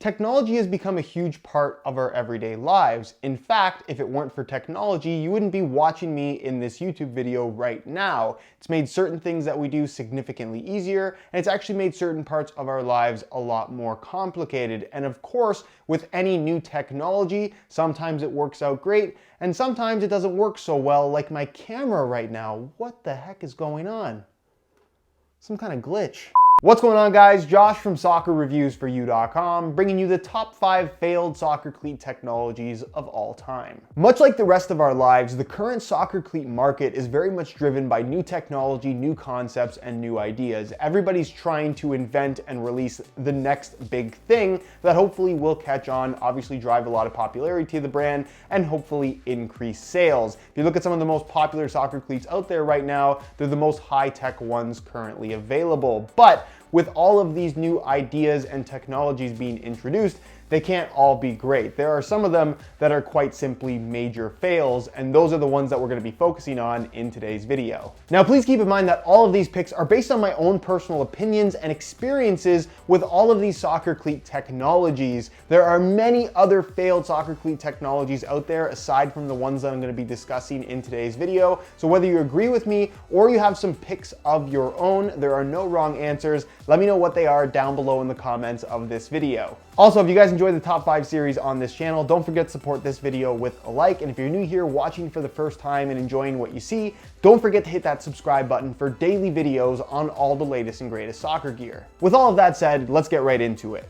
Technology has become a huge part of our everyday lives. In fact, if it weren't for technology, you wouldn't be watching me in this YouTube video right now. It's made certain things that we do significantly easier, and it's actually made certain parts of our lives a lot more complicated. And of course, with any new technology, sometimes it works out great, and sometimes it doesn't work so well, like my camera right now. What the heck is going on? Some kind of glitch. What's going on, guys? Josh from soccerreviewsforyou.com, bringing you the top 5 failed soccer cleat technologies of all time. Much like the rest of our lives, the current soccer cleat market is very much driven by new technology, new concepts, and new ideas. Everybody's trying to invent and release the next big thing that hopefully will catch on, obviously drive a lot of popularity to the brand, and hopefully increase sales. If you look at some of the most popular soccer cleats out there right now, they're the most high-tech ones currently available. But with all of these new ideas and technologies being introduced, they can't all be great. There are some of them that are quite simply major fails, and those are the ones that we're going to be focusing on in today's video. Now, please keep in mind that all of these picks are based on my own personal opinions and experiences with all of these soccer cleat technologies. There are many other failed soccer cleat technologies out there aside from the ones that I'm going to be discussing in today's video. So whether you agree with me or you have some picks of your own, there are no wrong answers. Let me know what they are down below in the comments of this video. Also, if you guys enjoy the top 5 series on this channel, don't forget to support this video with a like. And if you're new here watching for the first time and enjoying what you see, don't forget to hit that subscribe button for daily videos on all the latest and greatest soccer gear. With all of that said, let's get right into it.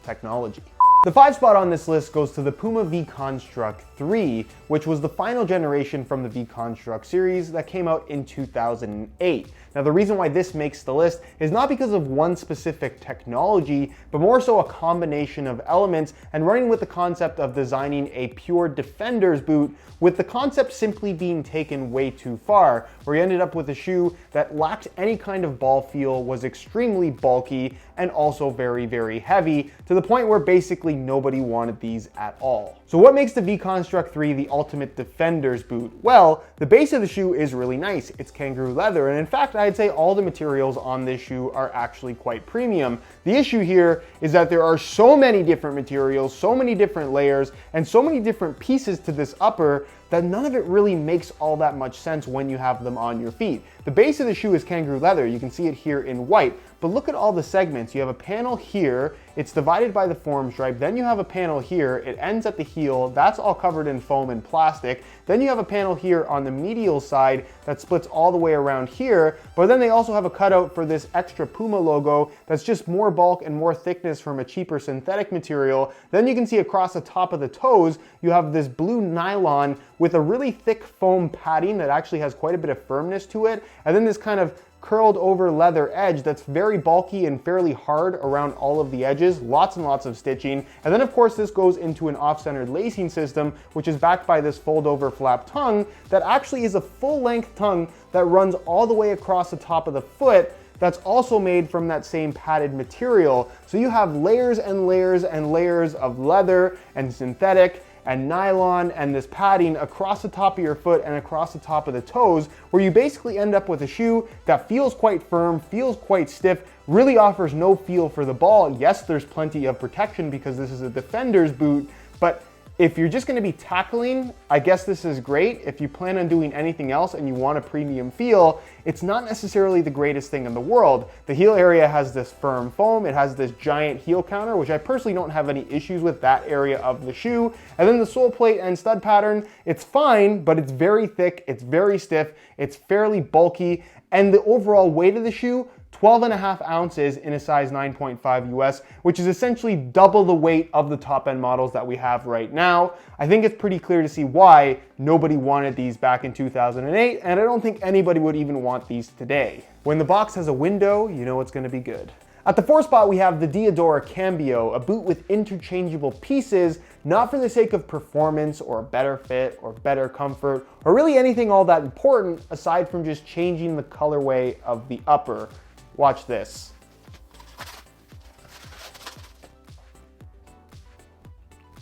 Technology. The 5th spot on this list goes to the Puma V-Konstrukt 3, which was the final generation from the V-Konstrukt series that came out in 2008. Now, the reason why this makes the list is not because of one specific technology, but more so a combination of elements and running with the concept of designing a pure defender's boot, with the concept simply being taken way too far, where you ended up with a shoe that lacked any kind of ball feel, was extremely bulky, and also very, very heavy, to the point where basically nobody wanted these at all. So what makes the V-Konstrukt 3 the ultimate defender's boot? Well, the base of the shoe is really nice. It's kangaroo leather, and in fact, I'd say all the materials on this shoe are actually quite premium. The issue here is that there are so many different materials, so many different layers, and so many different pieces to this upper that none of it really makes all that much sense when you have them on your feet. The base of the shoe is kangaroo leather. You can see it here in white, but look at all the segments. You have a panel here, it's divided by the form stripe, then you have a panel here, it ends at the heel, that's all covered in foam and plastic, then you have a panel here on the medial side that splits all the way around here, but then they also have a cutout for this extra Puma logo that's just more bulk and more thickness from a cheaper synthetic material. Then you can see across the top of the toes, you have this blue nylon with a really thick foam padding that actually has quite a bit of firmness to it, and then this kind of curled over leather edge that's very bulky and fairly hard around all of the edges, lots and lots of stitching. And then of course this goes into an off-centered lacing system, which is backed by this fold over flap tongue that actually is a full length tongue that runs all the way across the top of the foot, that's also made from that same padded material. So you have layers and layers and layers of leather and synthetic and nylon and this padding across the top of your foot and across the top of the toes, where you basically end up with a shoe that feels quite firm, feels quite stiff, really offers no feel for the ball. Yes, there's plenty of protection because this is a defender's boot, but if you're just going to be tackling, I guess this is great. If you plan on doing anything else and you want a premium feel, it's not necessarily the greatest thing in the world. The heel area has this firm foam. It has this giant heel counter, which I personally don't have any issues with that area of the shoe. And then the sole plate and stud pattern, it's fine, but it's very thick, it's very stiff, it's fairly bulky, and the overall weight of the shoe, 12.5 ounces in a size 9.5 US, which is essentially double the weight of the top end models that we have right now. I think it's pretty clear to see why nobody wanted these back in 2008, and I don't think anybody would even want these today. When the box has a window, you know it's gonna be good. At the 4th spot, we have the Diadora Cambio, a boot with interchangeable pieces, not for the sake of performance or better fit or better comfort, or really anything all that important aside from just changing the colorway of the upper. Watch this.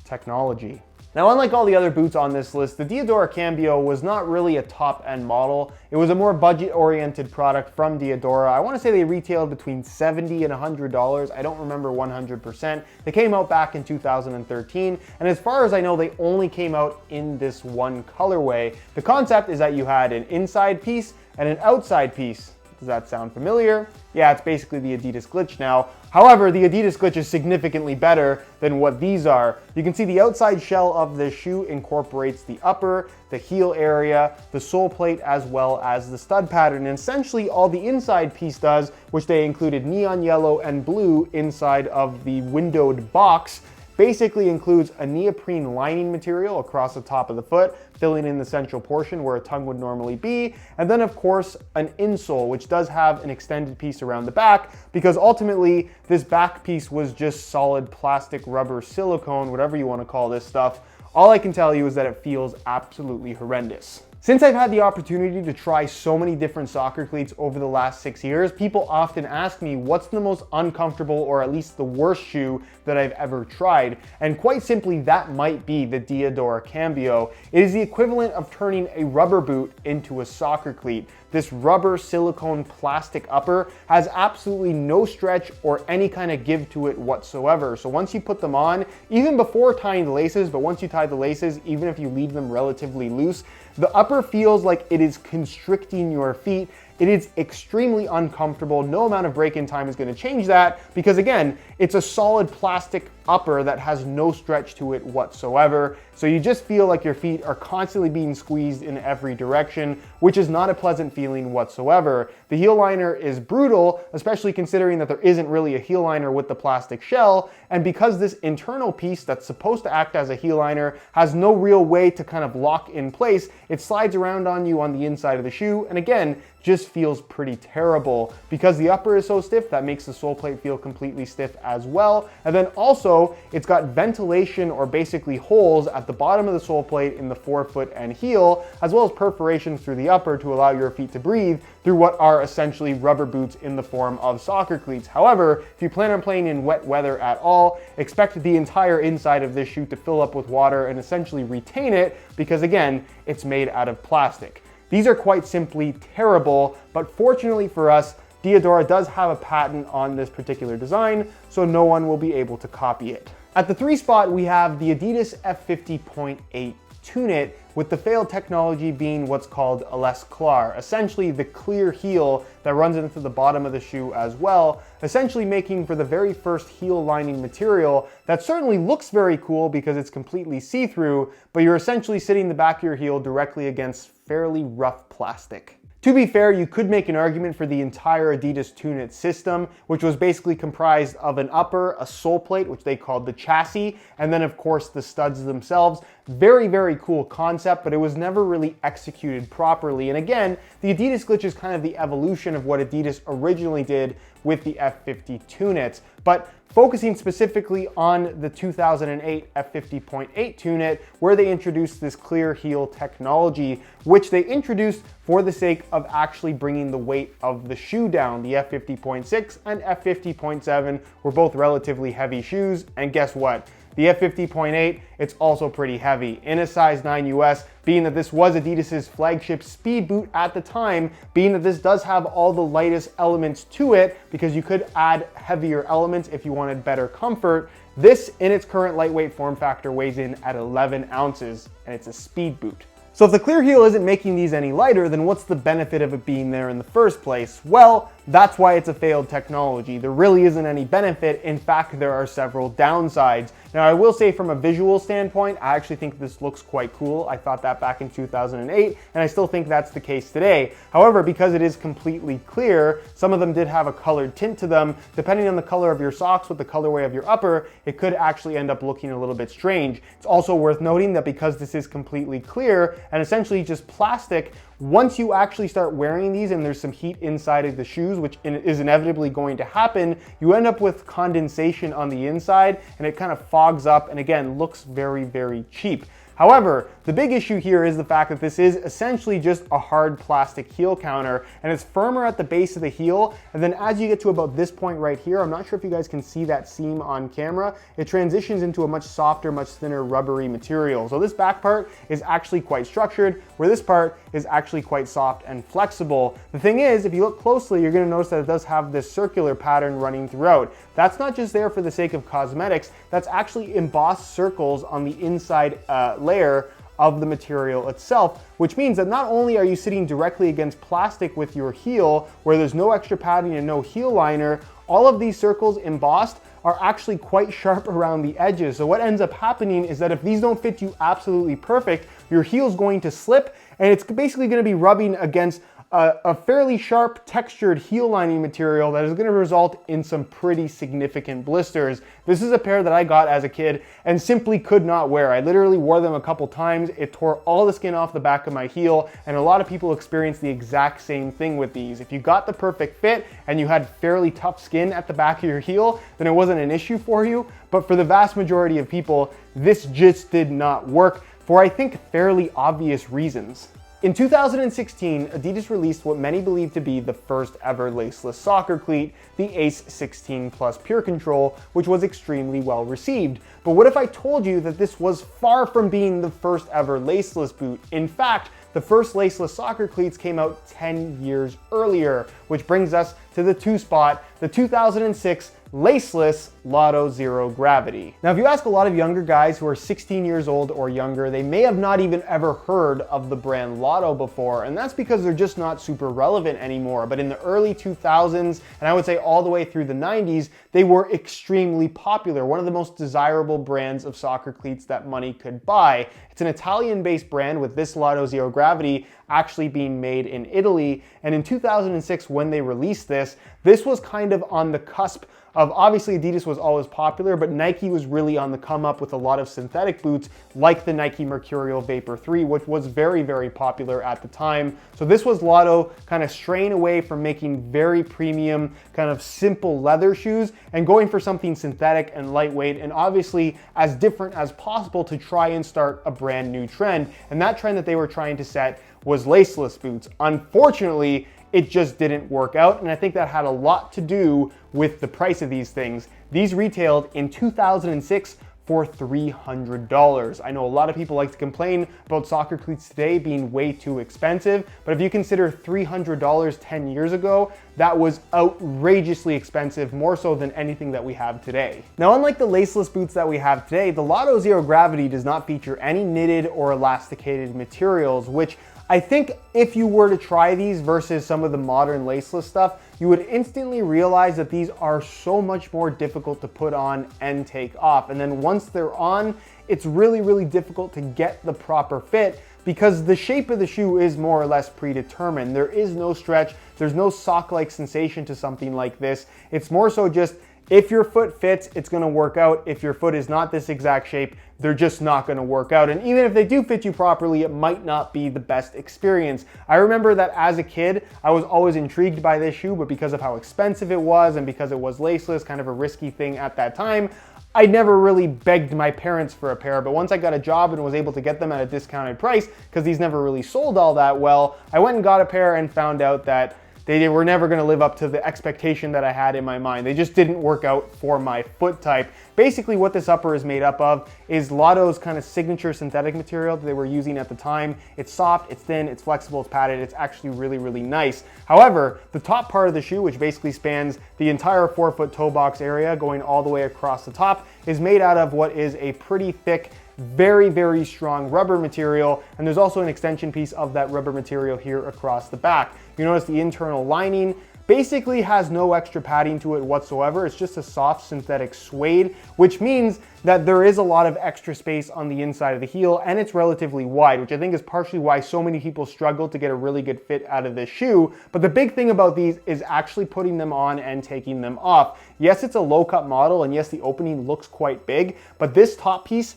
Technology. Now, unlike all the other boots on this list, the Diadora Cambio was not really a top-end model. It was a more budget-oriented product from Diadora. I want to say they retailed between $70 and $100. I don't remember 100%. They came out back in 2013, and as far as I know, they only came out in this one colorway. The concept is that you had an inside piece and an outside piece. Does that sound familiar? Yeah, it's basically the Adidas glitch now. However, the Adidas glitch is significantly better than what these are. You can see the outside shell of this shoe incorporates the upper, the heel area, the sole plate, as well as the stud pattern. And essentially all the inside piece does, which they included neon yellow and blue inside of the windowed box, basically includes a neoprene lining material across the top of the foot, filling in the central portion where a tongue would normally be, and then of course an insole, which does have an extended piece around the back, because ultimately this back piece was just solid plastic, rubber, silicone, whatever you want to call this stuff. All I can tell you is that it feels absolutely horrendous. Since I've had the opportunity to try so many different soccer cleats over the last 6 years, people often ask me what's the most uncomfortable or at least the worst shoe that I've ever tried. And quite simply, that might be the Diadora Cambio. It is the equivalent of turning a rubber boot into a soccer cleat. This rubber silicone plastic upper has absolutely no stretch or any kind of give to it whatsoever. So once you put them on, even before tying the laces, but once you tie the laces, even if you leave them relatively loose, the upper feels like it is constricting your feet. It is extremely uncomfortable. No amount of break-in time is going to change that because, again, it's a solid plastic upper that has no stretch to it whatsoever. So you just feel like your feet are constantly being squeezed in every direction, which is not a pleasant feeling whatsoever. The heel liner is brutal, especially considering that there isn't really a heel liner with the plastic shell. And because this internal piece that's supposed to act as a heel liner has no real way to kind of lock in place, it slides around on you on the inside of the shoe. And again, just feels pretty terrible. Because the upper is so stiff, that makes the sole plate feel completely stiff as well. And then also, it's got ventilation, or basically holes at the bottom of the sole plate in the forefoot and heel, as well as perforations through the upper to allow your feet to breathe through what are essentially rubber boots in the form of soccer cleats. However, if you plan on playing in wet weather at all, expect the entire inside of this shoe to fill up with water and essentially retain it, because again, it's made out of plastic. These are quite simply terrible, but fortunately for us, Diadora does have a patent on this particular design, so no one will be able to copy it. At the 3 spot, we have the Adidas F50.8 Tunit, with the failed technology being what's called a less clar, essentially the clear heel that runs into the bottom of the shoe as well, essentially making for the very first heel lining material that certainly looks very cool because it's completely see-through, but you're essentially sitting the back of your heel directly against fairly rough plastic. To be fair, you could make an argument for the entire Adidas Tunit system, which was basically comprised of an upper, a sole plate, which they called the chassis, and then of course the studs themselves. Very, very cool concept, but it was never really executed properly. And again, the Adidas glitch is kind of the evolution of what Adidas originally did with the F50 Tunits. But focusing specifically on the 2008 F50.8 Tunit, where they introduced this clear heel technology, which they introduced for the sake of actually bringing the weight of the shoe down. The F50.6 and F50.7 were both relatively heavy shoes, and guess what? The F50.8, it's also pretty heavy. In a size 9 US, being that this was Adidas's flagship speed boot at the time, being that this does have all the lightest elements to it, because you could add heavier elements if you wanted better comfort, this in its current lightweight form factor weighs in at 11 ounces, and it's a speed boot. So if the clear heel isn't making these any lighter, then what's the benefit of it being there in the first place? Well, that's why it's a failed technology. There really isn't any benefit. In fact, there are several downsides. Now, I will say from a visual standpoint, I actually think this looks quite cool. I thought that back in 2008, and I still think that's the case today. However, because it is completely clear, some of them did have a colored tint to them. Depending on the color of your socks with the colorway of your upper, it could actually end up looking a little bit strange. It's also worth noting that because this is completely clear and essentially just plastic, once you actually start wearing these and there's some heat inside of the shoes, which is inevitably going to happen, you end up with condensation on the inside and it kind of fogs up and again looks very, very cheap. However, the big issue here is the fact that this is essentially just a hard plastic heel counter, and it's firmer at the base of the heel, and then as you get to about this point right here, I'm not sure if you guys can see that seam on camera, it transitions into a much softer, much thinner rubbery material. So this back part is actually quite structured, where this part is actually quite soft and flexible. The thing is, if you look closely, you're gonna notice that it does have this circular pattern running throughout. That's not just there for the sake of cosmetics, that's actually embossed circles on the inside layer of the material itself, which means that not only are you sitting directly against plastic with your heel, where there's no extra padding and no heel liner, all of these circles embossed are actually quite sharp around the edges. So what ends up happening is that if these don't fit you absolutely perfect, your heel's going to slip, and it's basically gonna be rubbing against a fairly sharp textured heel lining material that is going to result in some pretty significant blisters. This is a pair that I got as a kid and simply could not wear. I literally wore them a couple times. It tore all the skin off the back of my heel, and a lot of people experience the exact same thing with these. If you got the perfect fit and you had fairly tough skin at the back of your heel, then it wasn't an issue for you. But for the vast majority of people, this just did not work for, I think, fairly obvious reasons. In 2016, Adidas released what many believe to be the first ever laceless soccer cleat, the Ace 16 Plus Pure Control, which was extremely well received. But what if I told you that this was far from being the first ever laceless boot? In fact, the first laceless soccer cleats came out 10 years earlier, which brings us to the spot, the 2006 laceless Lotto Zhero Gravity. Now, if you ask a lot of younger guys who are 16 years old or younger, they may have not even ever heard of the brand Lotto before, and that's because they're just not super relevant anymore. But in the early 2000s, and I would say all the way through the 90s, they were extremely popular, one of the most desirable brands of soccer cleats that money could buy. It's an Italian-based brand, with this Lotto Zhero Gravity actually being made in Italy, and in 2006, when they released this was kind of on the cusp of, obviously Adidas was always popular, but Nike was really on the come up with a lot of synthetic boots like the Nike Mercurial Vapor 3, which was very, very popular at the time. So this was Lotto kind of straying away from making very premium, kind of simple leather shoes and going for something synthetic and lightweight, and obviously as different as possible to try and start a brand new trend. And that trend that they were trying to set was laceless boots. Unfortunately, it just didn't work out, and I think that had a lot to do with the price of these things. These retailed in 2006 for $300. I know a lot of people like to complain about soccer cleats today being way too expensive, but if you consider $300 10 years ago, that was outrageously expensive, more so than anything that we have today. Now, unlike the laceless boots that we have today, the Lotto Zhero Gravity does not feature any knitted or elasticated materials, which I think if you were to try these versus some of the modern laceless stuff, you would instantly realize that these are so much more difficult to put on and take off. And then once they're on, it's really, really difficult to get the proper fit because the shape of the shoe is more or less predetermined. There is no stretch, there's no sock-like sensation to something like this. It's more so just, if your foot fits, it's gonna work out. If your foot is not this exact shape, they're just not gonna work out. And even if they do fit you properly, it might not be the best experience. I remember that as a kid, I was always intrigued by this shoe, but because of how expensive it was and because it was laceless, kind of a risky thing at that time, I never really begged my parents for a pair. But once I got a job and was able to get them at a discounted price, because these never really sold all that well, I went and got a pair and found out that they were never going to live up to the expectation that I had in my mind. They just didn't work out for my foot type. Basically, what this upper is made up of is Lotto's kind of signature synthetic material that they were using at the time. It's soft, it's thin, it's flexible, it's padded, it's actually really, really nice. However, the top part of the shoe, which basically spans the entire 4-foot toe box area going all the way across the top, is made out of what is a pretty thick, very, very strong rubber material, and there's also an extension piece of that rubber material here across the back. You notice the internal lining basically has no extra padding to it whatsoever. It's just a soft synthetic suede, which means that there is a lot of extra space on the inside of the heel, and it's relatively wide, which I think is partially why so many people struggle to get a really good fit out of this shoe. But the big thing about these is actually putting them on and taking them off. Yes, it's a low cut model, and yes, the opening looks quite big, but this top piece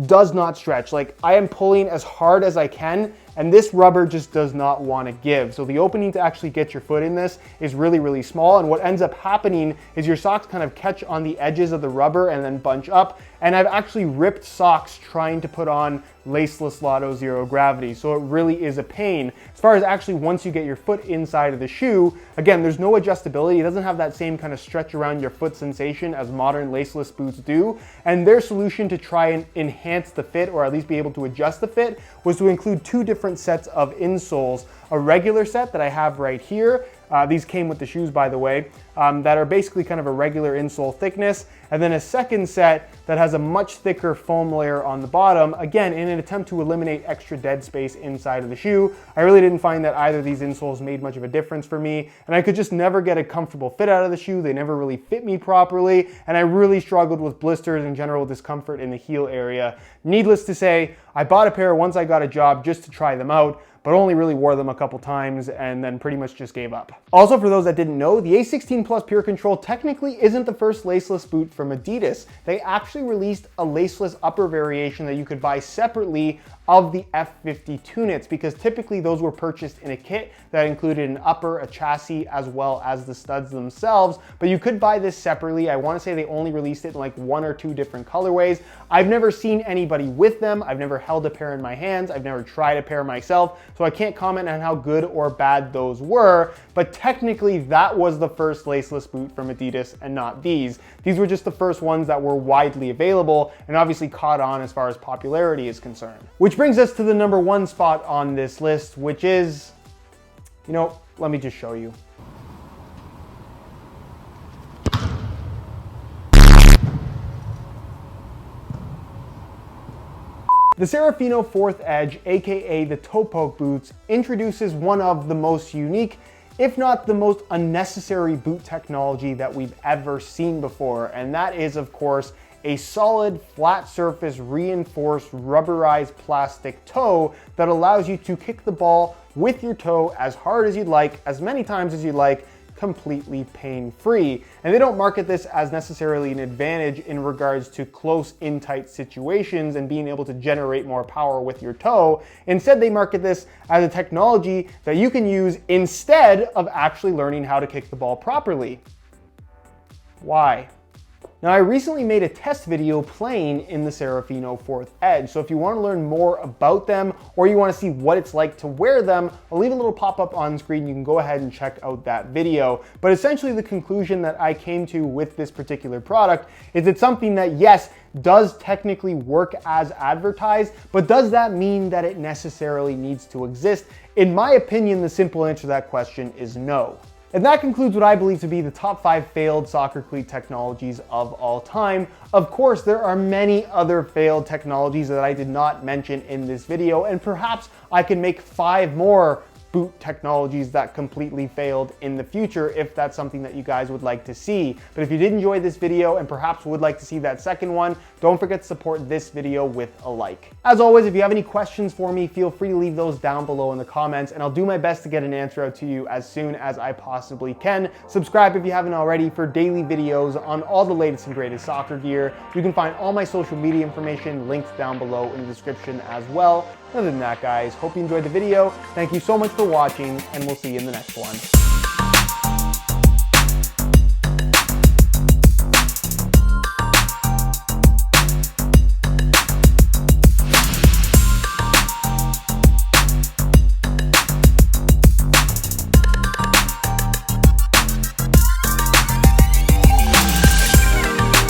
does not stretch. Like, I am pulling as hard as I can, and this rubber just does not want to give. So the opening to actually get your foot in this is really, really small, and what ends up happening is your socks kind of catch on the edges of the rubber and then bunch up, and I've actually ripped socks trying to put on laceless Lotto Zero Gravity, so it really is a pain. As far as actually once you get your foot inside of the shoe, again, there's no adjustability. It doesn't have that same kind of stretch around your foot sensation as modern laceless boots do, and their solution to try and enhance the fit, or at least be able to adjust the fit, was to include two different sets of insoles. A regular set that I have right here, these came with the shoes, by the way, that are basically kind of a regular insole thickness, and then a second set that has a much thicker foam layer on the bottom, again, in an attempt to eliminate extra dead space inside of the shoe. I really didn't find that either of these insoles made much of a difference for me, and I could just never get a comfortable fit out of the shoe. They never really fit me properly, and I really struggled with blisters and general discomfort in the heel area. Needless to say, I bought a pair once I got a job just to try them out, but only really wore them a couple times and then pretty much just gave up. Also, for those that didn't know, the A16 Plus Pure Control technically isn't the first laceless boot from Adidas. They actually released a laceless upper variation that you could buy separately of the F50 Tunits, because typically those were purchased in a kit that included an upper, a chassis, as well as the studs themselves, but you could buy this separately. I want to say they only released it in like 1 or 2 different colorways. I've never seen anybody with them. I've never held a pair in my hands. I've never tried a pair myself, so I can't comment on how good or bad those were, but technically that was the first laceless boot from Adidas and not these. These were just the first ones that were widely available and obviously caught on as far as popularity is concerned. Which brings us to the number 1 spot on this list, which is, let me just show you. The Serafino 4th Edge, aka the toe poke boots, introduces one of the most unique, if not the most unnecessary boot technology that we've ever seen before, and that is, of course, a solid, flat surface, reinforced, rubberized plastic toe that allows you to kick the ball with your toe as hard as you'd like, as many times as you'd like, completely pain-free. And they don't market this as necessarily an advantage in regards to close in tight situations and being able to generate more power with your toe. Instead, they market this as a technology that you can use instead of actually learning how to kick the ball properly. Why? Now, I recently made a test video playing in the Serafino 4th Edge, so if you want to learn more about them or you want to see what it's like to wear them, I'll leave a little pop-up on screen. You can go ahead and check out that video. But essentially the conclusion that I came to with this particular product is it's something that, yes, does technically work as advertised, but does that mean that it necessarily needs to exist? In my opinion, the simple answer to that question is no. And that concludes what I believe to be the top 5 failed soccer cleat technologies of all time. Of course, there are many other failed technologies that I did not mention in this video, and perhaps I can make 5 more boot technologies that completely failed in the future if that's something that you guys would like to see. But if you did enjoy this video and perhaps would like to see that second one, don't forget to support this video with a like. As always, if you have any questions for me, feel free to leave those down below in the comments, and I'll do my best to get an answer out to you as soon as I possibly can. Subscribe if you haven't already for daily videos on all the latest and greatest soccer gear. You can find all my social media information linked down below in the description as well. Other than that, guys, hope you enjoyed the video. Thank you so much for watching, and we'll see you in the next one.